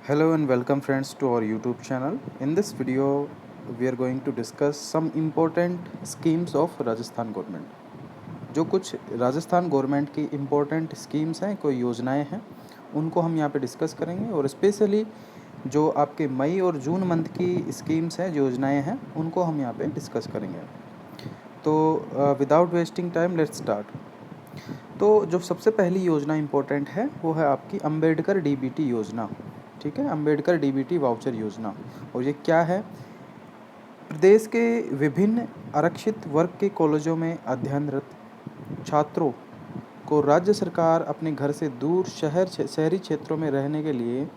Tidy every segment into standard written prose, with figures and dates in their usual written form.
Hello and welcome friends to our YouTube channel. In this video, we are going to discuss some important schemes of Rajasthan government. जो कुछ Rajasthan government की important schemes हैं, कोई योजनाएं हैं, उनको हम यहाँ पे डिस्कस करेंगे और स्पेशली जो आपके मई और जून मंथ की स्कीम्स हैं, जो योजनाएं हैं, उनको हम यहाँ पे डिस्कस करेंगे। तो without wasting time let's start. तो जो सबसे पहली योजना इम्पोर्टेंट है वो है आपकी अम्बेडकर डीबीटी योजना। ठीक है, अम्बेडकर डीबीटी वाउचर योजना। और ये क्या है? प्रदेश के विभिन्न आरक्षित वर्ग के कॉलेजों में अध्ययनरत छात्रों को राज्य सरकार अपने घर से दूर शहरी क्षेत्रों में रहने के लिए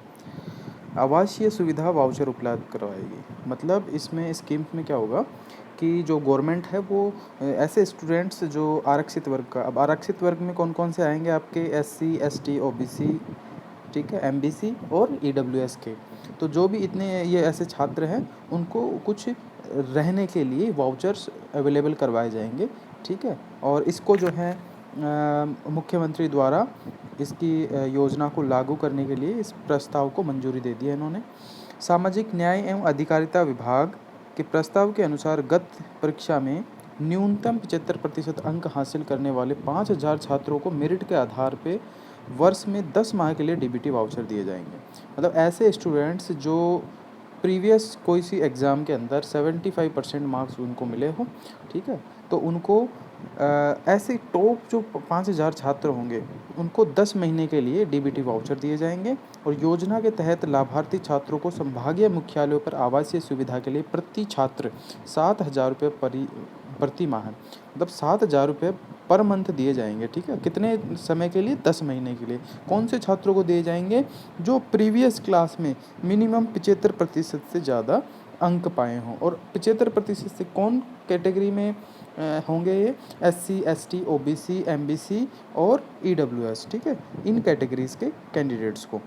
आवासीय सुविधा वाउचर उपलब्ध करवाएगी। मतलब इसमें स्कीम में क्या होगा कि जो गवर्नमेंट है वो ऐसे स्टूडेंट्स जो आरक्षित वर्ग का, अब आरक्षित वर्ग में कौन कौन से आएंगे आपके SC ST OBC, ठीक है, MBC और EWS के। तो जो भी इतने ये ऐसे छात्र हैं उनको कुछ रहने के लिए वाउचर्स अवेलेबल करवाए जाएंगे। ठीक है, और इसको जो है मुख्यमंत्री द्वारा इसकी योजना को लागू करने के लिए इस प्रस्ताव को मंजूरी दे दी है इन्होंने। सामाजिक न्याय एवं अधिकारिता विभाग के प्रस्ताव के अनुसार गत परीक्षा में न्यूनतम 75% अंक हासिल करने वाले 5000 छात्रों को मेरिट के आधार पर वर्ष में 10 माह के लिए डीबीटी वाउचर दिए जाएंगे। मतलब ऐसे स्टूडेंट्स जो प्रीवियस कोई सी एग्ज़ाम के अंदर 75% मार्क्स उनको मिले हो, ठीक है, तो उनको ऐसे टॉप जो 5000 छात्र होंगे उनको 10 महीने के लिए डीबीटी वाउचर दिए जाएंगे। और योजना के तहत लाभार्थी छात्रों को संभागीय मुख्यालयों पर आवासीय सुविधा के लिए प्रति छात्र 7,000 रुपये प्रति माह, मतलब 7,000 रुपये पर मंथ दिए जाएंगे। ठीक है, कितने समय के लिए? 10 महीने के लिए। कौन से छात्रों को दिए जाएंगे? जो प्रीवियस क्लास में मिनिमम 75% से ज़्यादा अंक पाए हों। और 75% से कौन कैटेगरी में होंगे ये? SC ST OBC MBC और EWS। ठीक है, इन कैटेगरीज़ के कैंडिडेट्स को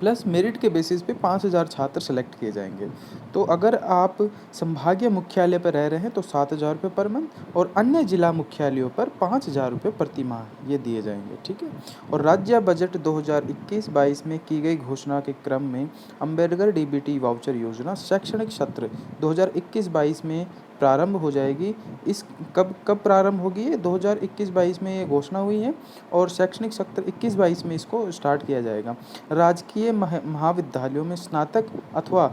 प्लस मेरिट के बेसिस पे 5,000 छात्र सेलेक्ट किए जाएंगे। तो अगर आप संभागीय मुख्यालय पर रह रहे हैं तो 7,000 रुपये पर मंथ, और अन्य जिला मुख्यालयों पर 5,000 रुपये प्रति माह ये दिए जाएंगे। ठीक है, और राज्य बजट 2021-22 में की गई घोषणा के क्रम में अम्बेडकर डीबीटी वाउचर योजना शैक्षणिक सत्र 2021-22 में प्रारंभ हो जाएगी। इस कब कब प्रारंभ होगी? ये 2021-22 में ये घोषणा हुई है और शैक्षणिक सत्र 21-22 में इसको स्टार्ट किया जाएगा। राजकीय महाविद्यालयों में स्नातक अथवा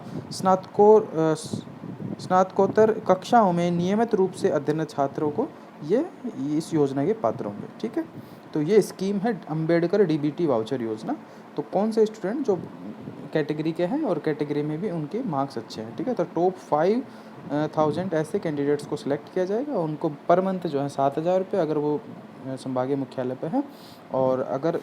स्नातकोत्तर कक्षाओं में नियमित रूप से अध्ययनरत छात्रों को ये इस योजना के पात्र होंगे। ठीक है, तो ये स्कीम है अम्बेडकर डीबीटी वाउचर योजना। तो कौन से स्टूडेंट जो कैटेगरी के हैं और कैटेगरी में भी उनके मार्क्स अच्छे हैं, ठीक है, तो टॉप 5,000 ऐसे कैंडिडेट्स को सिलेक्ट किया जाएगा। उनको पर मंथ जो है 7,000 रुपये अगर वो संभागीय मुख्यालय पे है, और अगर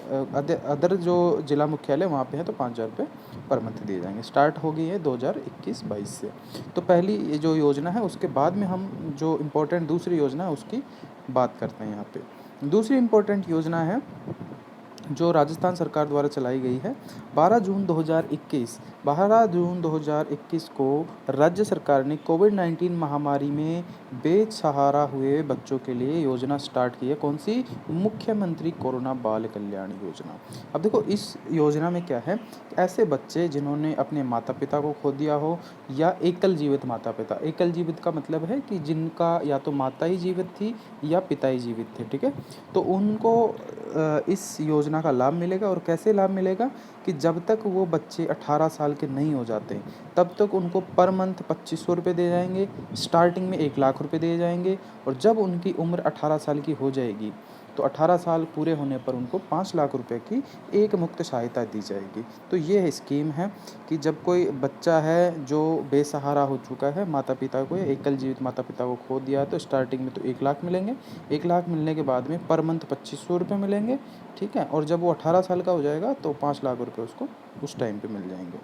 अदर जो जिला मुख्यालय वहाँ पे है तो 5,000 रुपये पर मंथ दिए जाएंगे। स्टार्ट होगी ये 2021-22 से। तो पहली ये जो योजना है, उसके बाद में हम जो इम्पोर्टेंट दूसरी योजना है उसकी बात करते हैं। यहाँ पे दूसरी इम्पोर्टेंट योजना है जो राजस्थान सरकार द्वारा चलाई गई है। 12 जून 2021 को राज्य सरकार ने कोविड-19 महामारी में बेसहारा हुए बच्चों के लिए योजना स्टार्ट की है। कौन सी? मुख्यमंत्री कोरोना बाल कल्याण योजना। अब देखो इस योजना में क्या है, ऐसे बच्चे जिन्होंने अपने माता पिता को खो दिया हो या एकल जीवित माता पिता। एकल जीवित का मतलब है कि जिनका या तो माता ही जीवित थी या पिता ही जीवित थे। ठीक है, तो उनको इस योजना का लाभ मिलेगा। और कैसे लाभ मिलेगा कि जब तक वो बच्चे 18 साल के नहीं हो जाते तब तक उनको पर मंथ 2,500 रुपये दिए जाएंगे। स्टार्टिंग में 1,00,000 रुपये दिए जाएंगे, और जब उनकी उम्र 18 साल की हो जाएगी तो 18 साल पूरे होने पर उनको 5,00,000 रुपये की एक मुक्त सहायता दी जाएगी। तो ये स्कीम है कि जब कोई बच्चा है जो बेसहारा हो चुका है, माता पिता को या एकल जीवित माता पिता को खो दिया है, तो स्टार्टिंग में तो 1,00,000 मिलेंगे। 1,00,000 मिलने के बाद में पर मंथ 2,500 रुपये मिलेंगे। ठीक है, और जब वो 18 साल का हो जाएगा तो 5,00,000 रुपये उसको उस टाइम पे मिल जाएंगे।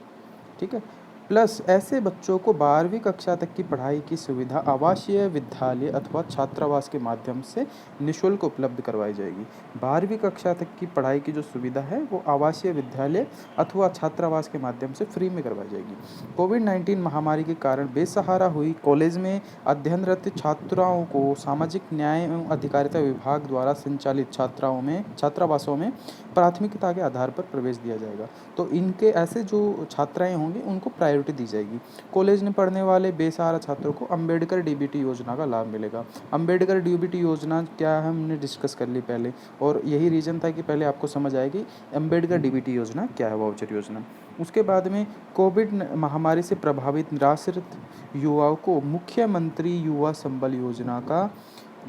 ठीक है, प्लस ऐसे बच्चों को 12वीं कक्षा तक की पढ़ाई की सुविधा आवासीय विद्यालय अथवा छात्रावास के माध्यम से निःशुल्क उपलब्ध करवाई जाएगी। 12वीं कक्षा तक की पढ़ाई की जो सुविधा है वो आवासीय विद्यालय अथवा छात्रावास के माध्यम से फ्री में करवाई जाएगी। कोविड-19 महामारी के कारण बेसहारा हुई कॉलेज में अध्ययनरत छात्राओं को सामाजिक न्याय एवं अधिकारिता विभाग द्वारा संचालित छात्रावासों में प्राथमिकता के आधार पर प्रवेश दिया जाएगा। तो इनके ऐसे जो छात्राएं होंगी उनको प्रायोरिटी दी जाएगी। कॉलेज में पढ़ने वाले बेसहारा छात्रों को अंबेडकर डीबीटी योजना का लाभ मिलेगा। अंबेडकर डीबीटी योजना क्या है हमने डिस्कस कर ली पहले, और यही रीज़न था कि पहले आपको समझ आएगी अंबेडकर डीबीटी योजना क्या है, वाउचर योजना। उसके बाद में कोविड महामारी से प्रभावित निराश्रित युवाओं को मुख्यमंत्री युवा संबल योजना का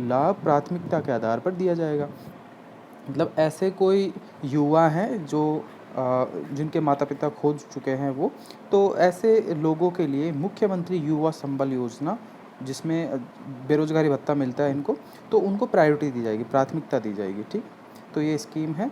लाभ प्राथमिकता के आधार पर दिया जाएगा। मतलब ऐसे कोई युवा हैं जो जिनके माता पिता खो चुके हैं वो, तो ऐसे लोगों के लिए मुख्यमंत्री युवा संबल योजना, जिसमें बेरोजगारी भत्ता मिलता है इनको, तो उनको प्रायोरिटी दी जाएगी, प्राथमिकता दी जाएगी। ठीक, तो ये स्कीम है।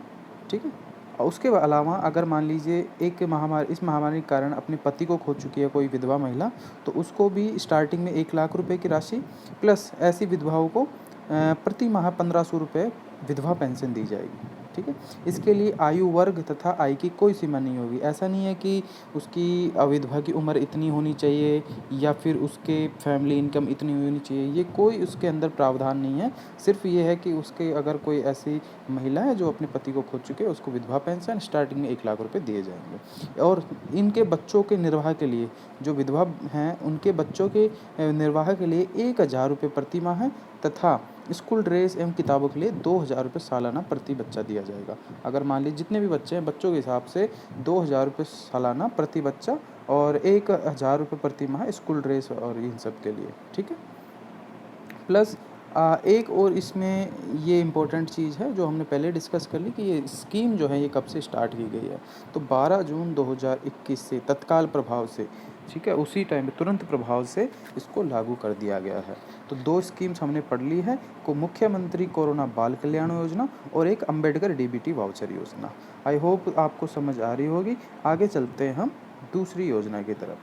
ठीक है। और उसके अलावा अगर मान लीजिए इस महामारी के कारण अपने पति को खो चुकी है कोई विधवा महिला, तो उसको भी स्टार्टिंग में 1 लाख रुपए की राशि प्लस ऐसी विधवाओं को प्रति माह 1500 रुपये विधवा पेंशन दी जाएगी। ठीक है। इसके लिए आयु वर्ग तथा आय की कोई सीमा नहीं होगी। ऐसा नहीं है कि उसकी विधवा की उम्र इतनी होनी चाहिए या फिर उसके फैमिली इनकम इतनी होनी चाहिए, ये कोई उसके अंदर प्रावधान नहीं है। सिर्फ ये है कि उसके अगर कोई ऐसी महिला है जो अपने पति को खो चुके हैं, उसको विधवा पेंशन स्टार्टिंग में 1 लाख रुपए दिए जाएंगे। और इनके बच्चों के निर्वाह के लिए, जो विधवा हैं उनके बच्चों के निर्वाह के लिए 1000 रुपये प्रति माह है, तथा स्कूल ड्रेस एवं किताबों के लिए 2000 रुपये सालाना प्रति बच्चा दिया जाएगा। अगर मान लीजिए जितने भी बच्चे हैं, बच्चों के हिसाब से 2000 रुपये सालाना प्रति बच्चा और 1000 रुपये प्रति माह स्कूल ड्रेस और इन सब के लिए। ठीक है। प्लस एक और इसमें ये इम्पोर्टेंट चीज़ है जो हमने पहले डिस्कस कर ली कि ये स्कीम जो है ये कब से स्टार्ट की गई है, तो 12 जून 2021 से तत्काल प्रभाव से, ठीक है, उसी टाइम पे तुरंत प्रभाव से इसको लागू कर दिया गया है। तो 2 स्कीम्स हमने पढ़ ली है, को मुख्यमंत्री कोरोना बाल कल्याण योजना और एक अंबेडकर डीबीटी वाउचर योजना। आई होप आपको समझ आ रही होगी। आगे चलते हैं हम दूसरी योजना की तरफ।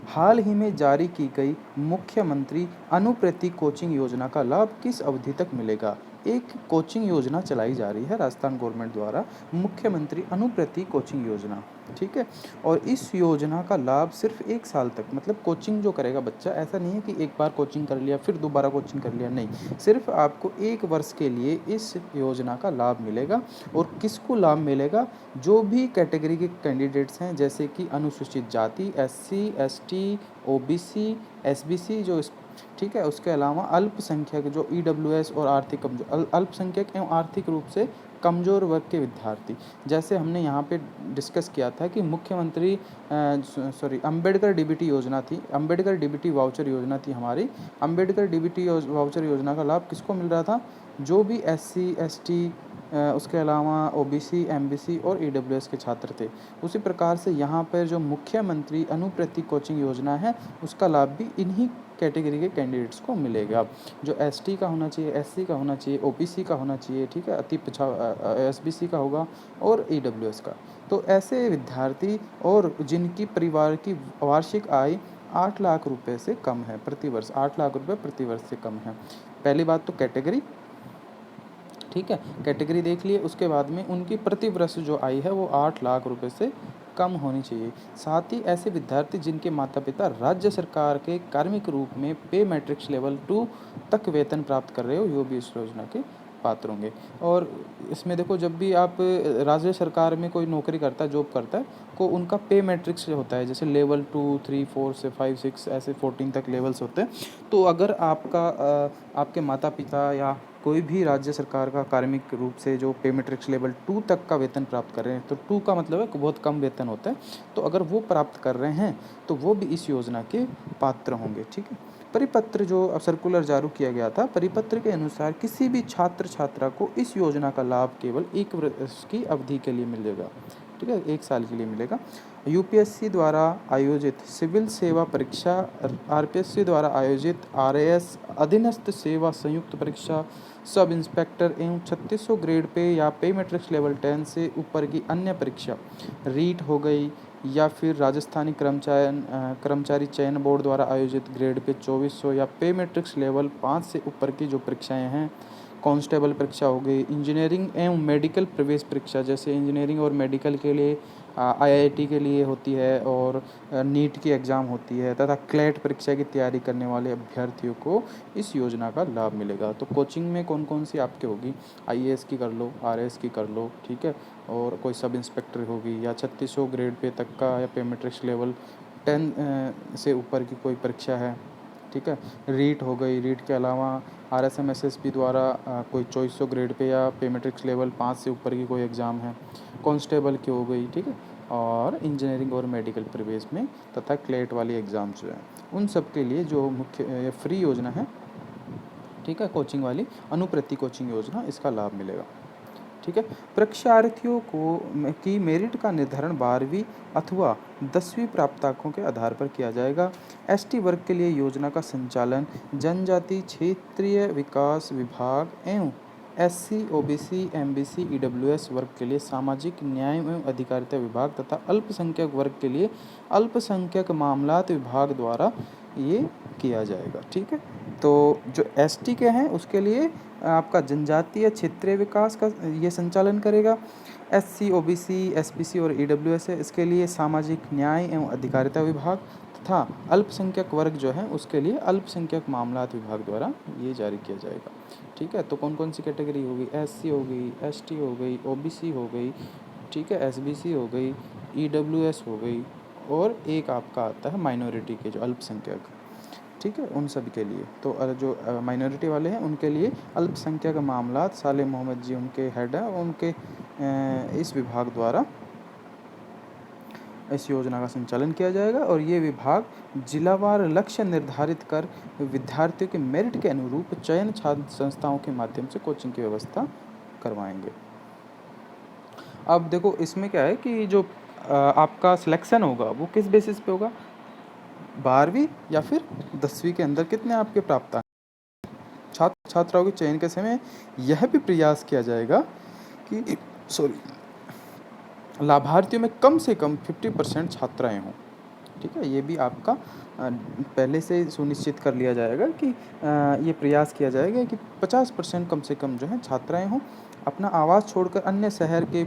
हाल ही में जारी की गई मुख्यमंत्री अनुप्रति कोचिंग योजना का लाभ किस अवधि तक मिलेगा? एक कोचिंग योजना चलाई जा रही है राजस्थान गवर्नमेंट द्वारा, मुख्यमंत्री अनुप्रति कोचिंग योजना। ठीक है। और इस योजना का लाभ सिर्फ 1 साल तक, मतलब कोचिंग जो करेगा बच्चा, ऐसा नहीं है कि एक बार कोचिंग कर लिया फिर दोबारा कोचिंग कर लिया, नहीं, सिर्फ आपको 1 वर्ष के लिए इस योजना का लाभ मिलेगा। और किसको लाभ मिलेगा? जो भी कैटेगरी के कैंडिडेट्स हैं, जैसे कि अनुसूचित जाति, SC, ST, OBC, SBC जो ठीक है, उसके अलावा अल्पसंख्यक जो EWS और आर्थिक कमजोर, अल्पसंख्यक एवं आर्थिक रूप से कमज़ोर वर्ग के विद्यार्थी। जैसे हमने यहाँ पे डिस्कस किया था कि मुख्यमंत्री अंबेडकर डीबीटी योजना थी, अंबेडकर डीबीटी वाउचर योजना थी हमारी। अंबेडकर डीबीटी वाउचर योजना का लाभ किसको मिल रहा था? जो भी SC, ST, उसके अलावा OBC, MBC और EWS के छात्र थे। उसी प्रकार से यहाँ पर जो मुख्यमंत्री अनुप्रति कोचिंग योजना है, उसका लाभ भी इन्हीं कैटेगरी के कैंडिडेट्स को मिलेगा। जो ST का होना चाहिए, SC का होना चाहिए, OBC का होना चाहिए, ठीक है, अति पिछड़ा SBC का होगा, और EWS का। तो ऐसे विद्यार्थी और जिनकी परिवार की वार्षिक आय 8 लाख रुपए से कम है प्रति वर्ष, 8 लाख रुपए प्रति वर्ष से कम है। पहली बात तो कैटेगरी, ठीक है, कैटेगरी देख लिए। उसके बाद में उनकी प्रति वर्ष जो आय है वो 8 लाख रुपए से कम होनी चाहिए। साथ ही ऐसे विद्यार्थी जिनके माता पिता राज्य सरकार के कार्मिक रूप में पे मैट्रिक्स लेवल 2 तक वेतन प्राप्त कर रहे हो, वो भी इस योजना के पात्र होंगे। और इसमें देखो, जब भी आप राज्य सरकार में कोई नौकरी करता है, जॉब करता है, को उनका पे मैट्रिक्स होता है, जैसे लेवल 2, 3, 4 से 5, 6 ऐसे 14 तक लेवल्स होते हैं। तो अगर आपके माता पिता या कोई भी राज्य सरकार का कार्मिक रूप से जो पे मैट्रिक्स लेवल 2 तक का वेतन प्राप्त कर रहे हैं, तो 2 का मतलब है कि बहुत कम वेतन होता है, तो अगर वो प्राप्त कर रहे हैं तो वो भी इस योजना के पात्र होंगे। ठीक है। परिपत्र जो सर्कुलर जारी किया गया था, परिपत्र के अनुसार किसी भी छात्र छात्रा को इस योजना का लाभ केवल 1 वर्ष की अवधि के लिए मिलेगा। ठीक है, 1 साल के लिए मिलेगा। UPSC द्वारा आयोजित सिविल सेवा परीक्षा, RPSC द्वारा आयोजित RAS अधीनस्थ सेवा संयुक्त परीक्षा, सब इंस्पेक्टर एवं 3600 ग्रेड पे या पे मैट्रिक्स लेवल 10 से ऊपर की अन्य परीक्षा, रीट हो गई, या फिर राजस्थानी कर्मचारी चयन बोर्ड द्वारा आयोजित ग्रेड पे 2400 या पे मैट्रिक्स लेवल 5 से ऊपर की जो परीक्षाएं हैं, कांस्टेबल परीक्षा हो गई, इंजीनियरिंग एवं मेडिकल प्रवेश परीक्षा, जैसे इंजीनियरिंग और मेडिकल के लिए आईआईटी के लिए होती है और नीट की एग्ज़ाम होती है, तथा क्लैट परीक्षा की तैयारी करने वाले अभ्यर्थियों को इस योजना का लाभ मिलेगा। तो कोचिंग में कौन कौन सी आपके होगी, आईएएस की कर लो, आरएएस की कर लो, ठीक है, और कोई सब इंस्पेक्टर होगी, या 3600 ग्रेड पे तक का या पे मैट्रिक्स लेवल 10 से ऊपर की कोई परीक्षा है, ठीक है। रीट हो गई, रीट के अलावा आरएसएमएसएसबी द्वारा कोई 2400 ग्रेड पे या पे मैट्रिक्स लेवल 5 से ऊपर की कोई एग्ज़ाम है, कांस्टेबल की हो गई, ठीक है, और इंजीनियरिंग और मेडिकल प्रवेश में तथा क्लेट वाली एग्ज़ाम्स जो हैं, उन सब के लिए जो मुख्य फ्री योजना है, ठीक है, कोचिंग वाली अनुप्रति कोचिंग योजना, इसका लाभ मिलेगा, ठीक है। परीक्षार्थियों की मेरिट का निर्धारण 12वीं अथवा 10वीं प्राप्तांकों के आधार पर किया जाएगा। एसटी वर्ग के लिए योजना का संचालन जनजाति क्षेत्रीय विकास विभाग एवं एससी, ओबीसी, एमबीसी, ईडब्ल्यूएस वर्ग के लिए सामाजिक न्याय एवं अधिकारिता विभाग तथा अल्पसंख्यक वर्ग के लिए अल्पसंख्यक मामलात विभाग द्वारा ये किया जाएगा, ठीक है। तो जो एसटी के हैं उसके लिए आपका जनजातीय क्षेत्रीय विकास का ये संचालन करेगा। एससी, ओबीसी, एसपीसी और ईडब्ल्यूएस है, इसके लिए सामाजिक न्याय एवं अधिकारिता विभाग, तथा अल्पसंख्यक वर्ग जो है उसके लिए अल्पसंख्यक मामलात विभाग द्वारा ये जारी किया जाएगा, ठीक है। तो कौन कौन सी कैटेगरी होगी, एससी हो गई, एसटी हो गई, ओबीसी हो गई, ठीक है, एसबीसी हो गई, ईडब्ल्यूएस हो गई, और एक आपका आता है माइनॉरिटी के जो अल्पसंख्यक, ठीक है, उन सब के लिए। तो जो माइनॉरिटी वाले हैं उनके लिए अल्पसंख्यक मामलात, साले मोहम्मद जी उनके हेड हैं, उनके इस विभाग द्वारा इस योजना का संचालन किया जाएगा। और ये विभाग जिलावार लक्ष्य निर्धारित कर विद्यार्थियों के मेरिट के अनुरूप चयन छात्र संस्थाओं के माध्यम से कोचिंग की व्यवस्था करवाएंगे। अब देखो इसमें क्या है कि जो आपका सिलेक्शन होगा वो किस बेसिस पे होगा, 12वीं या फिर 10वीं के अंदर कितने आपके प्राप्तांक। छात्र छात्राओं के चयन के समय यह भी प्रयास किया जाएगा कि लाभार्थियों में कम से कम 50% छात्राएं हों, ठीक है। ये भी आपका पहले से सुनिश्चित कर लिया जाएगा कि ये प्रयास किया जाएगा कि 50% कम से कम जो है छात्राएं हों। अपना आवास छोड़कर अन्य शहर के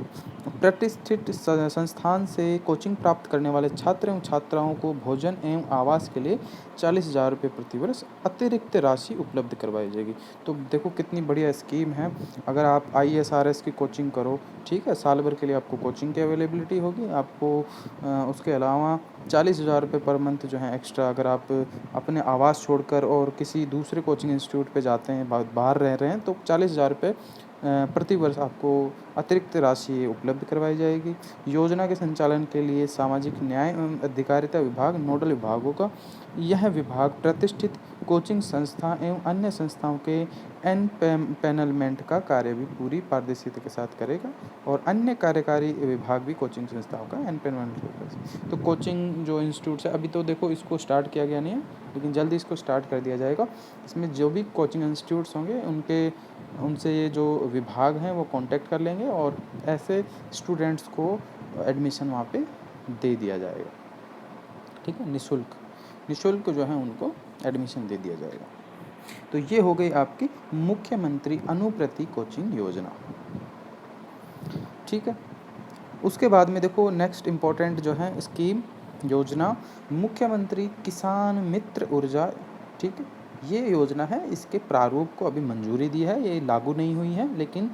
प्रतिष्ठित संस्थान से कोचिंग प्राप्त करने वाले छात्र एवं छात्राओं को भोजन एवं आवास के लिए 40,000 रुपये प्रतिवर्ष अतिरिक्त राशि उपलब्ध करवाई जाएगी। तो देखो कितनी बढ़िया स्कीम है। अगर आप IAS की कोचिंग करो, ठीक है, साल भर के लिए आपको कोचिंग की अवेलेबिलिटी होगी। आपको उसके अलावा 40,000 रुपये पर मंथ जो है एक्स्ट्रा, अगर आप अपने आवास छोड़कर और किसी दूसरे कोचिंग इंस्टीट्यूट पे जाते हैं, बाहर रह रहे हैं, तो 40,000 रुपये प्रति वर्ष आपको अतिरिक्त राशि उपलब्ध करवाई जाएगी। योजना के संचालन के लिए सामाजिक न्याय एवं अधिकारिता विभाग नोडल विभाग होगा। यह विभाग प्रतिष्ठित कोचिंग संस्था एवं अन्य संस्थाओं के एनपैनलमेंट का कार्य भी पूरी पारदर्शिता के साथ करेगा, और अन्य कार्यकारी विभाग भी कोचिंग संस्थाओं का एनपैनलमेंट करेगा। तो कोचिंग जो इंस्टीट्यूट है, अभी तो देखो इसको स्टार्ट किया गया नहीं है, लेकिन जल्दी इसको स्टार्ट कर दिया जाएगा। इसमें जो भी कोचिंग इंस्टीट्यूट्स होंगे उनसे ये जो विभाग हैं वो कांटेक्ट कर लेंगे, और ऐसे स्टूडेंट्स को एडमिशन वहाँ पे दे दिया जाएगा, ठीक है, निःशुल्क जो है उनको एडमिशन दे दिया जाएगा। तो ये हो गई आपकी मुख्यमंत्री अनुप्रति कोचिंग योजना, ठीक है। उसके बाद में देखो नेक्स्ट इम्पोर्टेंट जो है स्कीम योजना मुख्यमंत्री किसान मित्र ऊर्जा, ठीक है। ये योजना है, इसके प्रारूप को अभी मंजूरी दी है, ये लागू नहीं हुई है, लेकिन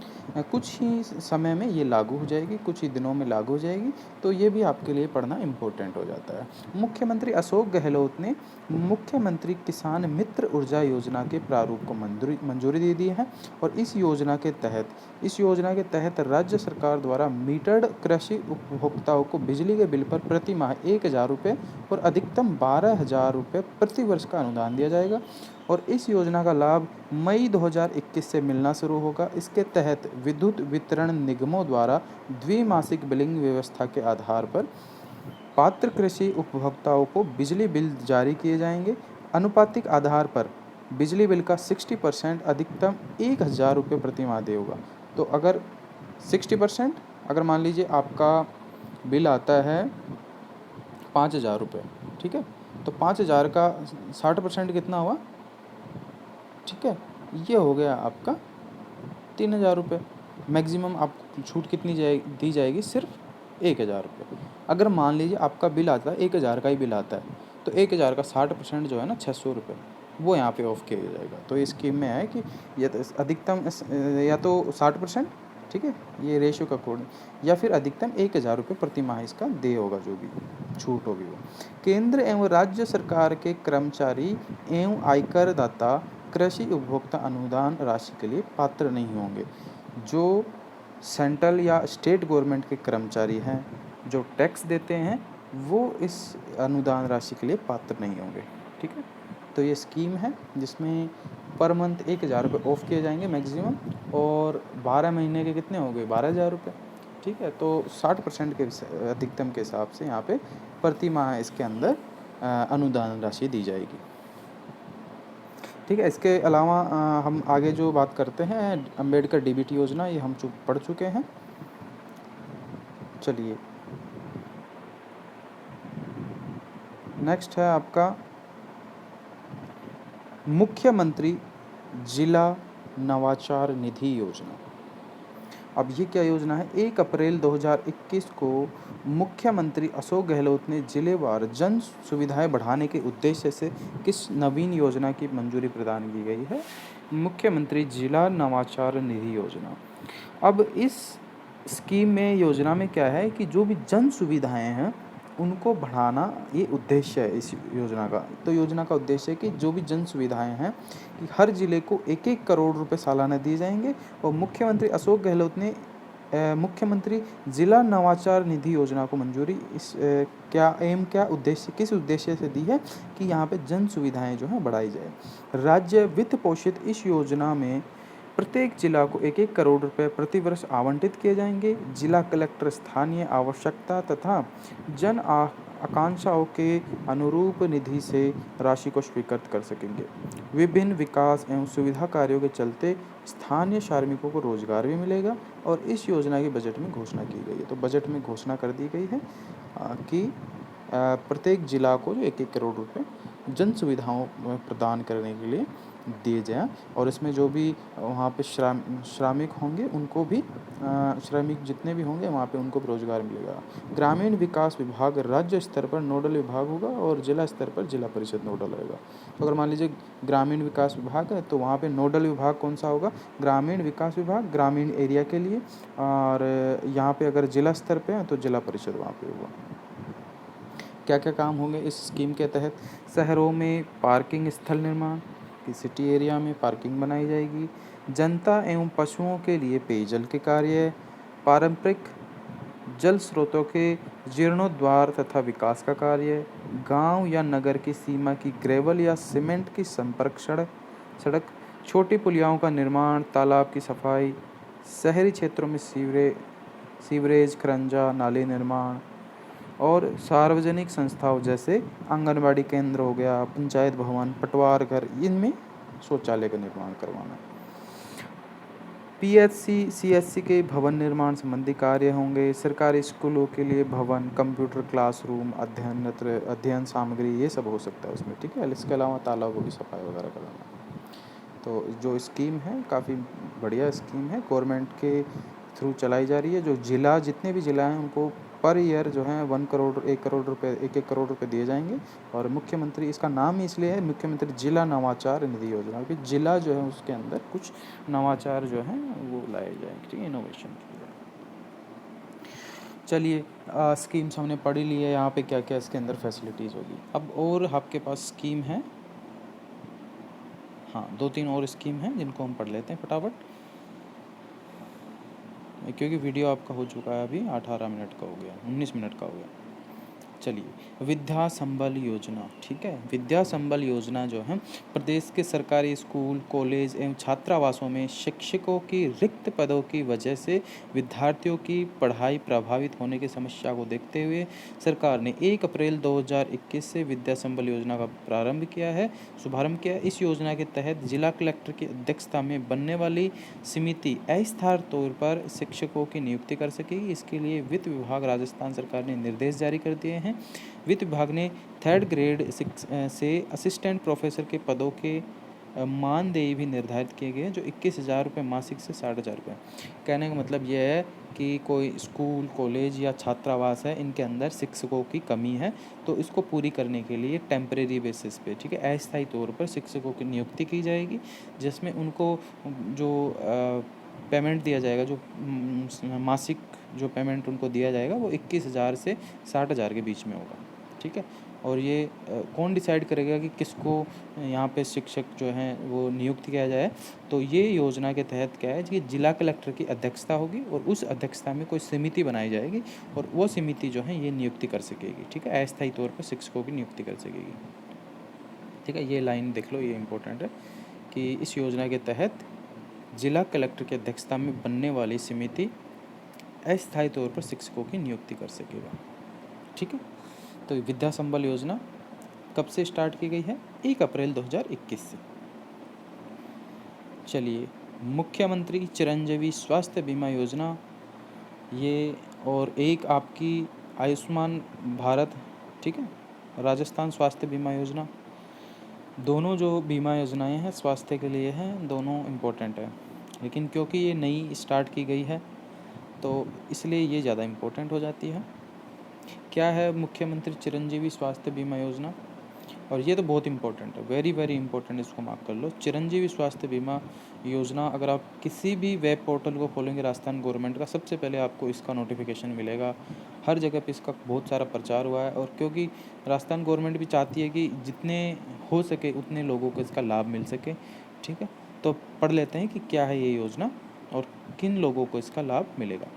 कुछ ही समय में ये लागू हो जाएगी, कुछ ही दिनों में लागू हो जाएगी। तो ये भी आपके लिए पढ़ना इम्पोर्टेंट हो जाता है। मुख्यमंत्री अशोक गहलोत ने मुख्यमंत्री किसान मित्र ऊर्जा योजना के प्रारूप को मंजूरी दे दी है, और इस योजना के तहत राज्य सरकार द्वारा मीटर्ड कृषि उपभोक्ताओं को बिजली के बिल पर प्रति माह 1,000 रुपये और अधिकतम 12,000 रुपये प्रति वर्ष का अनुदान दिया जाएगा, और इस योजना का लाभ मई 2021 से मिलना शुरू होगा। इसके तहत विद्युत वितरण निगमों द्वारा द्विमासिक बिलिंग व्यवस्था के आधार पर पात्र कृषि उपभोक्ताओं को बिजली बिल जारी किए जाएंगे। अनुपातिक आधार पर बिजली बिल का 60% अधिकतम 1,000 रुपये प्रति माह दे होगा। तो अगर 60%, अगर मान लीजिए आपका बिल आता है 5,000 रुपये, ठीक है। तो 5,000 का 60% कितना हुआ, ठीक है, ये हो गया आपका 3,000 रुपये। मैक्सिमम आपको छूट कितनी दी जाएगी, सिर्फ 1,000 रुपये। अगर मान लीजिए आपका बिल आता है 1,000 का ही बिल आता है, तो 1,000 का 60% जो है ना 600 रुपये, वो यहाँ पे ऑफ किया जाएगा। तो ये स्कीम में है कि या तो अधिकतम या तो 60%, ठीक है, ये रेशियो का कोड, या फिर अधिकतम 1,000 रुपये प्रति माह इसका दे होगा, जो भी छूट होगी वो। केंद्र एवं राज्य सरकार के कर्मचारी एवं आयकर दाता कृषि उपभोक्ता अनुदान राशि के लिए पात्र नहीं होंगे। जो सेंट्रल या स्टेट गवर्नमेंट के कर्मचारी हैं जो टैक्स देते हैं, वो इस अनुदान राशि के लिए पात्र नहीं होंगे, ठीक है। तो ये स्कीम है जिसमें पर मंथ 1,000 रुपये ऑफ किए जाएंगे मैक्सिमम, और 12 महीने के कितने हो गए, 12,000 रुपये, ठीक है। तो 60% के अधिकतम के हिसाब से यहाँ पे प्रति माह इसके अंदर अनुदान राशि दी जाएगी, ठीक है। इसके अलावा हम आगे जो बात करते हैं अंबेडकर डीबीटी योजना, ये हम पढ़ चुके हैं। चलिए नेक्स्ट है आपका मुख्यमंत्री जिला नवाचार निधि योजना। अब ये क्या योजना है, 1 अप्रैल 2021 को मुख्यमंत्री अशोक गहलोत ने जिलेवार जन सुविधाएं बढ़ाने के उद्देश्य से किस नवीन योजना की मंजूरी प्रदान की गई है, मुख्यमंत्री जिला नवाचार निधि योजना। अब इस स्कीम में, योजना में क्या है कि जो भी जन सुविधाएं हैं उनको बढ़ाना ये उद्देश्य है इस योजना का। तो योजना का उद्देश्य है कि जो भी जन सुविधाएं हैं कि हर जिले को 1-1 करोड़ रुपए सालाना दिए जाएंगे। और मुख्यमंत्री अशोक गहलोत ने मुख्यमंत्री जिला नवाचार निधि योजना को मंजूरी क्या उद्देश्य, किस उद्देश्य से दी है कि यहाँ पे जन सुविधाएं जो हैं बढ़ाई जाए। राज्य वित्त पोषित इस योजना में प्रत्येक जिला को 1-1 करोड़ रुपए प्रतिवर्ष आवंटित किए जाएंगे। जिला कलेक्टर स्थानीय आवश्यकता तथा जन आकांक्षाओं के अनुरूप निधि से राशि को स्वीकृत कर सकेंगे। विभिन्न विकास एवं सुविधा कार्यों के चलते स्थानीय श्रमिकों को रोजगार भी मिलेगा। और इस योजना की बजट में घोषणा की गई है। तो बजट में घोषणा कर दी गई है कि प्रत्येक जिला को जो 1-1 करोड़ रुपए जन सुविधाओं प्रदान करने के लिए दिए जाएं। और इसमें जो भी वहाँ पे श्रमिक होंगे उनको भी, श्रमिक जितने भी होंगे वहाँ पे उनको रोजगार मिलेगा। ग्रामीण विकास विभाग राज्य स्तर पर नोडल विभाग होगा और जिला स्तर पर जिला परिषद नोडल होगा। तो अगर मान लीजिए ग्रामीण विकास विभाग है तो वहाँ पे नोडल विभाग कौन सा होगा, ग्रामीण विकास विभाग, ग्रामीण एरिया के लिए। और यहाँ पे अगर जिला स्तर पे है तो जिला परिषद वहाँ पे होगा। क्या क्या काम होंगे इस स्कीम के तहत, शहरों में पार्किंग स्थल निर्माण, कि सिटी एरिया में पार्किंग बनाई जाएगी। जनता एवं पशुओं के लिए पेयजल के कार्य, पारंपरिक जल स्रोतों के जीर्णोद्धार तथा विकास का कार्य, गांव या नगर की सीमा की ग्रेवल या सीमेंट की संपर्क सड़क, छोटी पुलियाओं का निर्माण, तालाब की सफाई, शहरी क्षेत्रों में सीवरेज, खरंजा, नाले निर्माण, और सार्वजनिक संस्थाओं जैसे आंगनबाड़ी केंद्र हो गया, पंचायत भवन, पटवार घर, इनमें शौचालय का निर्माण करवाना। पीएचसी, सीएचसी के भवन निर्माण संबंधी कार्य होंगे। सरकारी स्कूलों के लिए भवन, कंप्यूटर क्लासरूम, अध्ययन सामग्री, ये सब हो सकता है उसमें, ठीक है। इसके अलावा तालाबों की सफाई वगैरह कराना। तो जो स्कीम है काफ़ी बढ़िया स्कीम है, गवर्नमेंट के थ्रू चलाई जा रही है। जो जिला, जितने भी जिला हैं उनको पर ईयर जो है 1 करोड़ 1 करोड़ रुपए 1-1 करोड़ रुपए दिए जाएंगे। और मुख्यमंत्री, इसका नाम ही इसलिए है मुख्यमंत्री जिला नवाचार निधि योजना, क्योंकि जिला जो है उसके अंदर कुछ नवाचार जो है वो लाए जाएंगे, ठीक है, इनोवेशन की जाए। चलिए स्कीम्स हमने पढ़ी ली है, यहाँ पे क्या क्या इसके अंदर फैसिलिटीज़ होगी। अब और आपके पास स्कीम है, हाँ 2-3 और स्कीम हैं जिनको हम पढ़ लेते हैं फटाफट, क्योंकि वीडियो आपका हो चुका है अभी 18 मिनट का हो गया, 19 मिनट का हो गया। चलिए, विद्या संबल योजना, ठीक है। विद्या संबल योजना जो है प्रदेश के सरकारी स्कूल, कॉलेज एवं छात्रावासों में शिक्षकों की रिक्त पदों की वजह से विद्यार्थियों की पढ़ाई प्रभावित होने की समस्या को देखते हुए सरकार ने 1 अप्रैल 2021 से विद्या संबल योजना का शुभारंभ किया। इस योजना के तहत जिला कलेक्टर की अध्यक्षता में बनने वाली समिति अस्थायी तौर पर शिक्षकों की नियुक्ति कर सकेगी। इसके लिए वित्त विभाग राजस्थान सरकार ने निर्देश जारी कर दिए हैं। हैं। वित्त विभाग ने 3rd ग्रेड से असिस्टेंट प्रोफेसर के पदों के मानदेय भी निर्धारित किए गए हैं, जो 21,000 रुपये मासिक से 60,000 रुपये। कहने का मतलब यह है कि कोई स्कूल, कॉलेज या छात्रावास है, इनके अंदर शिक्षकों की कमी है, तो इसको पूरी करने के लिए टेम्परेरी बेसिस पे, ठीक है, अस्थायी तौर पर शिक्षकों की नियुक्ति की जाएगी, जिसमें उनको जो पेमेंट दिया जाएगा, जो मासिक जो पेमेंट उनको दिया जाएगा वो 21,000 से 60,000 के बीच में होगा, ठीक है। और ये कौन डिसाइड करेगा कि किसको यहाँ पे शिक्षक जो हैं वो नियुक्त किया जाए, तो ये योजना के तहत क्या है कि जिला कलेक्टर की अध्यक्षता होगी और उस अध्यक्षता में कोई समिति बनाई जाएगी और वो समिति जो है ये नियुक्ति कर सकेगी, ठीक है, अस्थायी तौर पर शिक्षकों की नियुक्ति कर सकेगी, ठीक है। ये लाइन देख लो, ये इम्पोर्टेंट है कि इस योजना के तहत जिला कलेक्टर की अध्यक्षता में बनने वाली समिति अस्थायी तौर पर शिक्षकों की नियुक्ति कर सकेगा, ठीक है। तो विद्या संबल योजना कब से स्टार्ट की गई है? 1 अप्रैल 2021 से। चलिए, मुख्यमंत्री चिरंजीवी स्वास्थ्य बीमा योजना, ये और एक आपकी आयुष्मान भारत, ठीक है, राजस्थान स्वास्थ्य बीमा योजना, दोनों जो बीमा योजनाएं हैं स्वास्थ्य के लिए हैं, दोनों इम्पोर्टेंट है, लेकिन क्योंकि ये नई स्टार्ट की गई है तो इसलिए ये ज़्यादा इम्पोर्टेंट हो जाती है। क्या है मुख्यमंत्री चिरंजीवी स्वास्थ्य बीमा योजना? और ये तो बहुत इंपॉर्टेंट है, वेरी वेरी इंपॉर्टेंट, इसको मार्क कर लो। चिरंजीवी स्वास्थ्य बीमा योजना, अगर आप किसी भी वेब पोर्टल को खोलेंगे राजस्थान गवर्नमेंट का, सबसे पहले आपको इसका नोटिफिकेशन मिलेगा। हर जगह पे इसका बहुत सारा प्रचार हुआ है, और क्योंकि राजस्थान गवर्नमेंट भी चाहती है कि जितने हो सके उतने लोगों को इसका लाभ मिल सके, ठीक है। तो पढ़ लेते हैं कि क्या है ये योजना और किन लोगों को इसका लाभ मिलेगा।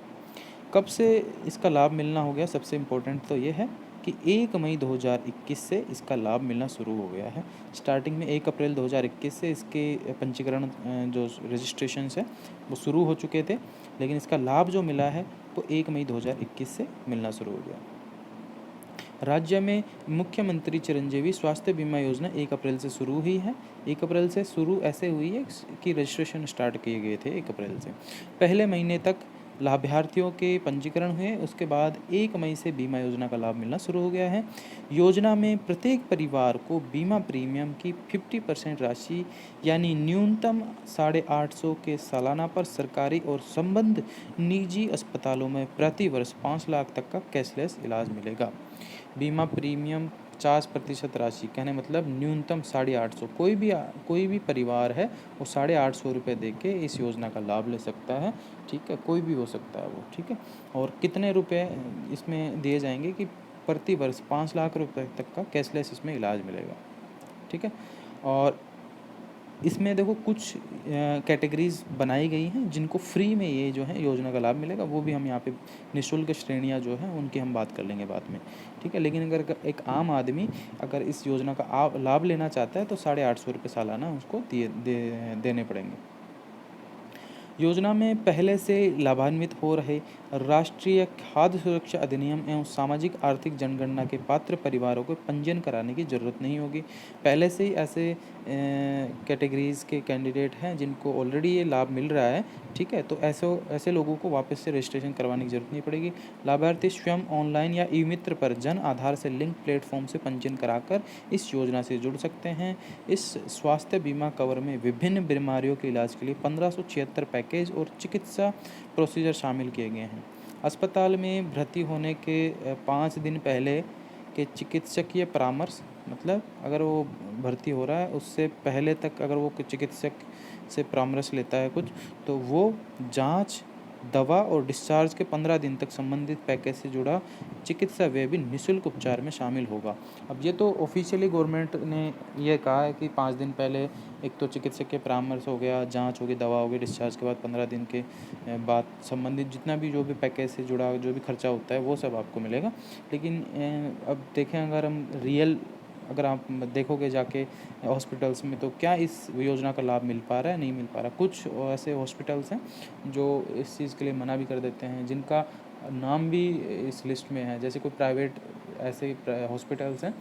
कब से इसका लाभ मिलना हो गया? सबसे इम्पोर्टेंट तो ये है कि 1 मई 2021 से इसका लाभ मिलना शुरू हो गया है। स्टार्टिंग में 1 अप्रैल 2021 से इसके पंजीकरण जो रजिस्ट्रेशंस है वो शुरू हो चुके थे, लेकिन इसका लाभ जो मिला है वो 1 मई 2021 से मिलना शुरू हो गया। राज्य में मुख्यमंत्री चिरंजीवी स्वास्थ्य बीमा योजना 1 अप्रैल से शुरू हुई है। 1 अप्रैल से शुरू ऐसे हुई है कि रजिस्ट्रेशन स्टार्ट किए गए थे 1 अप्रैल से। पहले महीने तक लाभार्थियों के पंजीकरण हुए, उसके बाद 1 मई से बीमा योजना का लाभ मिलना शुरू हो गया है। योजना में प्रत्येक परिवार को बीमा प्रीमियम की 50% राशि यानी न्यूनतम 850 के सालाना पर सरकारी और संबद्ध निजी अस्पतालों में प्रति वर्ष 5 लाख तक का कैशलेस इलाज मिलेगा। बीमा प्रीमियम 50% राशि, कहने मतलब न्यूनतम 850, कोई भी परिवार है वो 850 रुपये दे के इस योजना का लाभ ले सकता है, ठीक है, कोई भी हो सकता है वो, ठीक है। और कितने रुपए इसमें दिए जाएंगे कि प्रति वर्ष 5 लाख रुपए तक का कैशलेस इसमें इलाज मिलेगा, ठीक है। और इसमें देखो कुछ कैटेगरीज बनाई गई हैं जिनको फ्री में ये जो है योजना का लाभ मिलेगा, वो भी हम यहाँ पे निःशुल्क श्रेणियाँ जो हैं उनकी हम बात कर लेंगे बाद में, ठीक है। लेकिन अगर एक आम आदमी अगर इस योजना का लाभ लेना चाहता है तो 850 रुपये सालाना उसको देने पड़ेंगे। योजना में पहले से लाभान्वित हो रहे राष्ट्रीय खाद्य सुरक्षा अधिनियम एवं सामाजिक आर्थिक जनगणना के पात्र परिवारों को पंजीयन कराने की ज़रूरत नहीं होगी। पहले से ही ऐसे कैटेगरीज़ के कैंडिडेट हैं जिनको ऑलरेडी ये लाभ मिल रहा है, ठीक है, तो ऐसे लोगों को वापस से रजिस्ट्रेशन करवाने की ज़रूरत नहीं पड़ेगी। लाभार्थी स्वयं ऑनलाइन या ई मित्र पर जन आधार से लिंक प्लेटफॉर्म से पंजीयन कराकर इस योजना से जुड़ सकते हैं। इस स्वास्थ्य बीमा कवर में विभिन्न बीमारियों के इलाज के लिए 1576 पैकेज और चिकित्सा प्रोसीजर शामिल किए गए हैं। अस्पताल में भर्ती होने के 5 दिन पहले के चिकित्सकीय परामर्श, मतलब अगर वो भर्ती हो रहा है उससे पहले तक अगर वो चिकित्सक से परामर्श लेता है कुछ, तो वो जांच, दवा और डिस्चार्ज के 15 दिन तक संबंधित पैकेज से जुड़ा चिकित्सा व्यय भी निःशुल्क उपचार में शामिल होगा। अब ये तो ऑफिशियली गवर्नमेंट ने ये कहा है कि 5 दिन पहले एक तो चिकित्सक के परामर्श हो गया, जांच होगी, दवा होगी, डिस्चार्ज के बाद 15 दिन के बाद संबंधित जितना भी जो भी पैकेज से जुड़ा जो भी खर्चा होता है वो सब आपको मिलेगा। लेकिन अब देखें अगर आप देखोगे जाके हॉस्पिटल्स में, तो क्या इस योजना का लाभ मिल पा रहा है? नहीं मिल पा रहा। कुछ ऐसे हॉस्पिटल्स हैं जो इस चीज़ के लिए मना भी कर देते हैं, जिनका नाम भी इस लिस्ट में है, जैसे कोई प्राइवेट ऐसे हॉस्पिटल्स हैं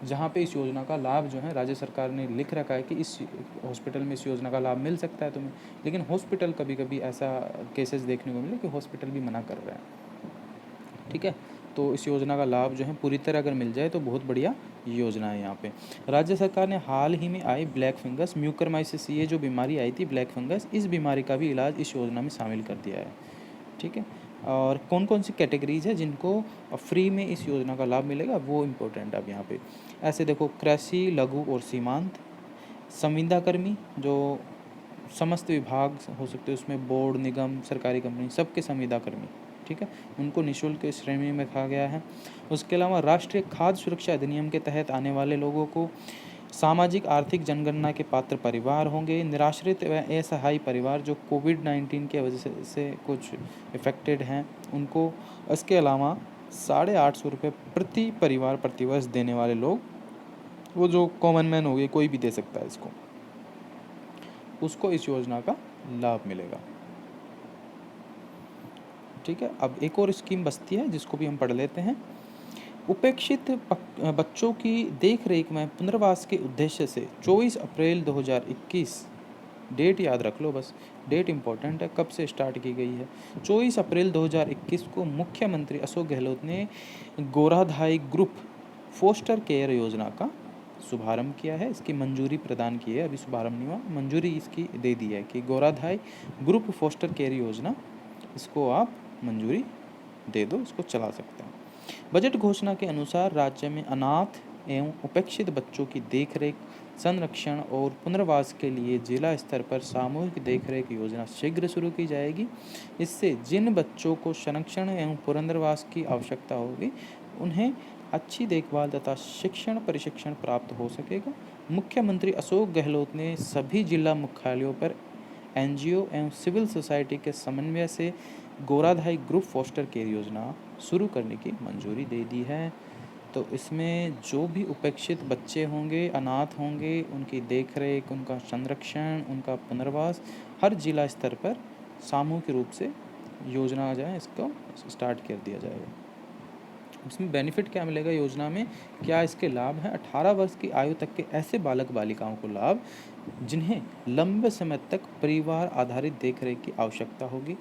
जहाँ पे इस योजना का लाभ जो है राज्य सरकार ने लिख रखा है कि इस हॉस्पिटल में इस योजना का लाभ मिल सकता है तुम्हें, लेकिन हॉस्पिटल कभी कभी ऐसा केसेस देखने को मिले कि हॉस्पिटल भी मना कर रहे हैं, ठीक है। तो इस योजना का लाभ जो है पूरी तरह अगर मिल जाए तो बहुत बढ़िया योजना है यहाँ पे। राज्य सरकार ने हाल ही में आई ब्लैक फंगस म्यूकरमाइसिस, ये जो बीमारी आई थी ब्लैक फंगस, इस बीमारी का भी इलाज इस योजना में शामिल कर दिया है। ठीक है, और कौन कौन सी कैटेगरीज है जिनको फ्री में इस योजना का लाभ मिलेगा वो इम्पोर्टेंट है अब यहाँ पे। ऐसे देखो, कृषि, लघु और सीमांत, संविदा कर्मी जो समस्त विभाग हो सकते हैं, उसमें बोर्ड, निगम, सरकारी कंपनी, सबके संविदा कर्मी, ठीक है, उनको निःशुल्क श्रेणी में रखा गया है। उसके अलावा राष्ट्रीय खाद्य सुरक्षा अधिनियम के तहत आने वाले लोगों को, सामाजिक आर्थिक जनगणना के पात्र परिवार होंगे, निराश्रित व असहाय परिवार जो कोविड-19 की वजह से कुछ इफेक्टेड हैं उनको, इसके अलावा 850 रुपये प्रति परिवार प्रतिवर्ष देने वाले लोग, वो जो कॉमन मैन हो गए, कोई भी दे सकता है इसको, उसको इस योजना का लाभ मिलेगा। ठीक है, अब एक और स्कीम बचती है जिसको भी हम पढ़ लेते हैं। उपेक्षित बच्चों की देख रेख में पुनर्वास के उद्देश्य से 24 अप्रैल 2021, डेट याद रख लो बस, डेट इम्पोर्टेंट है, कब से स्टार्ट की गई है। 24 अप्रैल 2021 को मुख्यमंत्री अशोक गहलोत ने गोराधाई ग्रुप फोस्टर केयर योजना का शुभारंभ किया है। इसकी मंजूरी प्रदान की है, अभी शुभारंभ नहीं हुआ, मंजूरी इसकी दे दी है कि गोराधाई ग्रुप फोस्टर केयर योजना, इसको आप मंजूरी दे दो, इसको चला सकते हैं। बजट घोषणा के अनुसार राज्य में अनाथ एवं उपेक्षित बच्चों की देखरेख, संरक्षण और पुनर्वास के लिए जिला स्तर पर सामूहिक देखरेख योजना शीघ्र शुरू की जाएगी। इससे जिन बच्चों को संरक्षण एवं पुनर्वास की आवश्यकता होगी उन्हें अच्छी देखभाल तथा शिक्षण प्रशिक्षण प्राप्त हो सकेगा। मुख्यमंत्री अशोक गहलोत ने सभी जिला मुख्यालयों पर एनजीओ एवं सिविल सोसाइटी के समन्वय से गोराधाई ग्रुप फोस्टर केयर योजना शुरू करने की मंजूरी दे दी है। तो इसमें जो भी उपेक्षित बच्चे होंगे, अनाथ होंगे, उनकी देखरेख, उनका संरक्षण, उनका पुनर्वास हर जिला स्तर पर सामूहिक रूप से योजना आ जाए, इसको स्टार्ट कर दिया जाएगा। इसमें बेनिफिट क्या मिलेगा योजना में, क्या इसके लाभ हैं? 18 वर्ष की आयु तक के ऐसे बालक बालिकाओं को लाभ जिन्हें लंबे समय तक परिवार आधारित देखरेख की आवश्यकता होगी।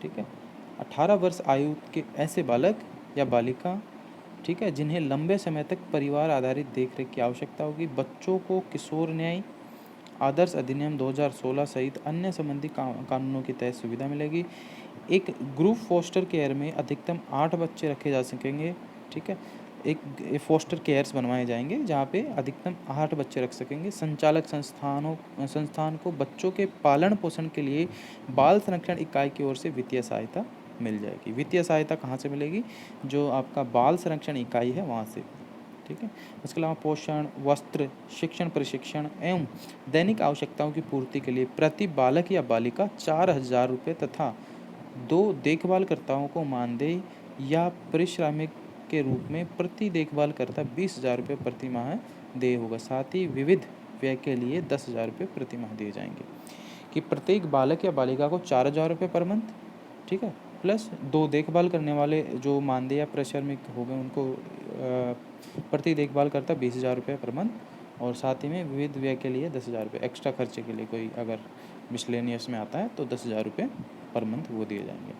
ठीक है, 18 वर्ष आयु के ऐसे बालक या बालिका, ठीक है, जिन्हें लंबे समय तक परिवार आधारित देखरेख की आवश्यकता होगी। बच्चों को किशोर न्याय आदर्श अधिनियम 2016 सहित अन्य संबंधी कानूनों के तहत सुविधा मिलेगी। एक ग्रुप फोस्टर केयर में अधिकतम 8 बच्चे रखे जा सकेंगे। ठीक है, एक फोस्टर केयर्स बनवाए जाएंगे जहाँ पे अधिकतम 8 बच्चे रख सकेंगे। संचालक संस्थान को बच्चों के पालन पोषण के लिए बाल संरक्षण इकाई की ओर से वित्तीय सहायता मिल जाएगी। वित्तीय सहायता कहाँ से मिलेगी? जो आपका बाल संरक्षण इकाई है वहाँ से। ठीक है, इसके अलावा पोषण, वस्त्र, शिक्षण प्रशिक्षण एवं दैनिक आवश्यकताओं की पूर्ति के लिए प्रति बालक या बालिका 4,000 रुपये तथा 2 देखभालकर्ताओं को मानदेय या पारिश्रमिक के रूप में प्रति देखभालकर्ता 20,000 रुपये प्रति माह देय होगा। साथ ही विविध व्यय के लिए 10,000 रुपये प्रति माह दिए जाएंगे। कि प्रत्येक बालक या बालिका को 4,000 रुपये पर मंथ, ठीक है, प्लस 2 देखभाल करने वाले जो मानदेय या पारिश्रमिक हो गए उनको प्रति देखभाल करता 20,000 रुपये पर मंथ, और साथ ही में विविध व्यय के लिए 10,000 रुपये, एक्स्ट्रा खर्चे के लिए कोई अगर मिसलेनियस में आता है तो 10,000 रुपये पर मंथ वो दिए जाएंगे।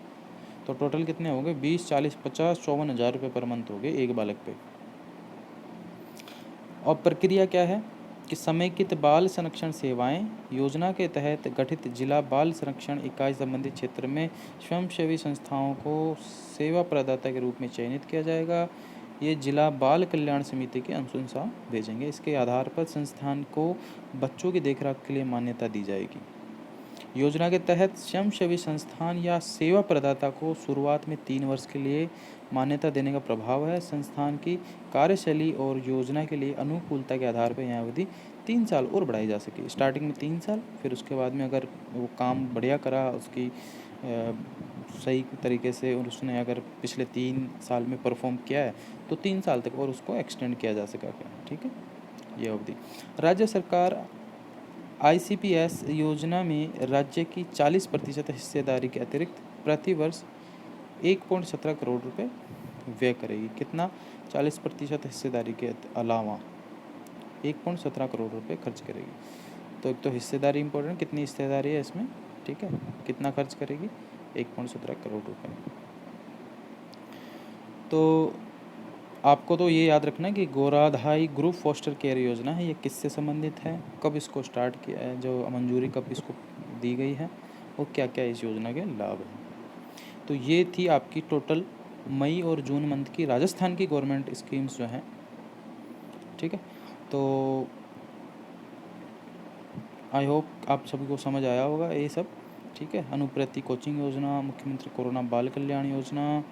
तो टोटल कितने हो गए? 20, 40, 50, 54,000 रुपये पर मंथ हो गए एक बालक पे। और प्रक्रिया क्या है कि समेकित बाल संरक्षण सेवाएं योजना के तहत गठित जिला बाल संरक्षण इकाई संबंधित क्षेत्र में स्वयंसेवी संस्थाओं को सेवा प्रदाता के रूप में चयनित किया जाएगा। ये जिला बाल कल्याण समिति के अनुशंसा भेजेंगे। इसके आधार पर संस्थान को बच्चों की देखरेख के लिए मान्यता दी जाएगी। योजना के तहत स्वयंसेवी संस्थान या सेवा प्रदाता को शुरुआत में 3 वर्ष के लिए मान्यता देने का प्रभाव है। संस्थान की कार्यशैली और योजना के लिए अनुकूलता के आधार पर यह अवधि 3 साल और बढ़ाई जा सके। स्टार्टिंग में 3 साल, फिर उसके बाद में अगर वो काम बढ़िया करा, उसकी सही तरीके से, और उसने अगर पिछले 3 साल में परफॉर्म किया है तो 3 साल तक और उसको एक्सटेंड किया जा सकेगा। ठीक है, ये अवधि। राज्य सरकार ICPS योजना में राज्य की 40% हिस्सेदारी के अतिरिक्त प्रति वर्ष 1.17 करोड़ रुपए व्यय करेगी। कितना? 40% हिस्सेदारी के अलावा 1.17 करोड़ रुपए खर्च करेगी। तो एक तो हिस्सेदारी इंपॉर्टेंट, कितनी हिस्सेदारी है इसमें, ठीक है, कितना खर्च करेगी? 1.17 करोड़ रुपए। तो आपको तो ये याद रखना है कि गोराधाई ग्रुप फोस्टर केयर योजना है, ये किससे संबंधित है, कब इसको स्टार्ट किया है, जो मंजूरी कब इसको दी गई है और क्या क्या इस योजना के लाभ हैं। तो ये थी आपकी टोटल मई और जून मंथ की राजस्थान की गवर्नमेंट स्कीम्स जो हैं, ठीक है। तो आई होप आप सभी को समझ आया होगा ये सब, ठीक है। अनुप्रति कोचिंग योजना, मुख्यमंत्री कोरोना बाल कल्याण योजना,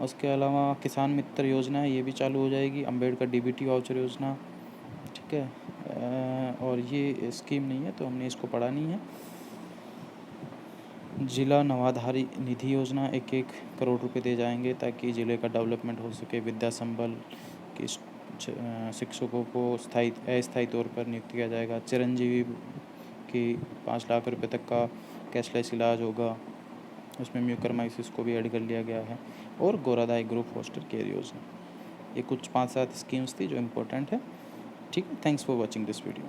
उसके अलावा किसान मित्र योजना है, ये भी चालू हो जाएगी। अम्बेडकर डीबीटी वाउचर योजना, ठीक है। और ये स्कीम नहीं है तो हमने इसको पढ़ा नहीं है। जिला नवाधारी निधि योजना, 1-1 करोड़ रुपए दे जाएंगे ताकि ज़िले का डेवलपमेंट हो सके। विद्या संबल के शिक्षकों को अस्थायी तौर पर नियुक्त किया जाएगा। चिरंजीवी की 5 लाख रुपए तक का कैशलेस इलाज होगा, उसमें म्यूकरमाइसिस को भी ऐड कर लिया गया है। और गोराधाई ग्रुप फोस्टर केयर योजना, ये कुछ 5-7 स्कीम्स थी जो इम्पोर्टेंट है, ठीक है। Thanks for watching this video.